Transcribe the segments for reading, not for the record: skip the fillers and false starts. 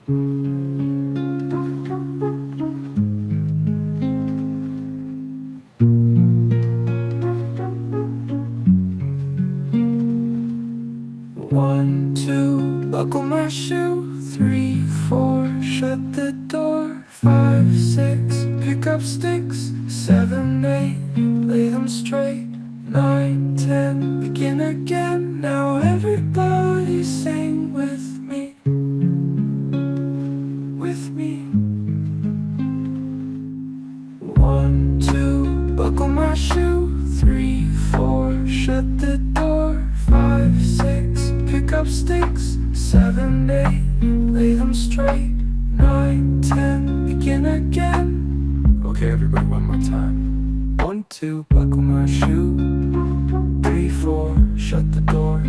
One, two, buckle my shoe. 3, 4, shut the door. 5, 6, pick up sticks. 7, 8, lay them straight. 9, 10, begin again. Now everybody sing with me. With me. 1, 2, buckle my shoe. 3, 4, shut the door. 5, 6, pick up sticks. 7, 8, lay them straight. 9, 10, begin again. Okay, everybody, one more time. 1, 2, buckle my shoe. 3, 4, shut the door.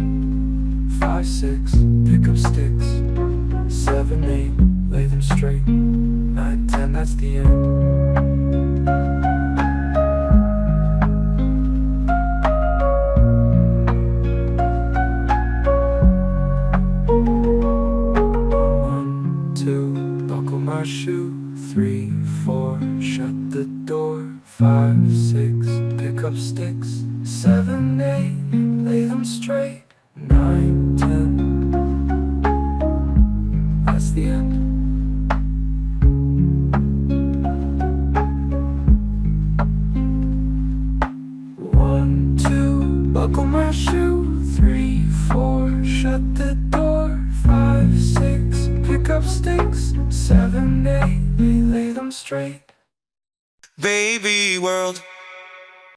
5, 6, pick up sticks. 7, 8, lay them straight. 9, 10, that's the end. My shoe. 3, 4, shut the door. 5, 6, pick up sticks. 7, 8, lay them straight. 9, 10, that's the end. One, two, buckle my shoe. 3, 4, shut the door. 5, 6, pick up sticks. 7, 8, we lay them straight. Baby world.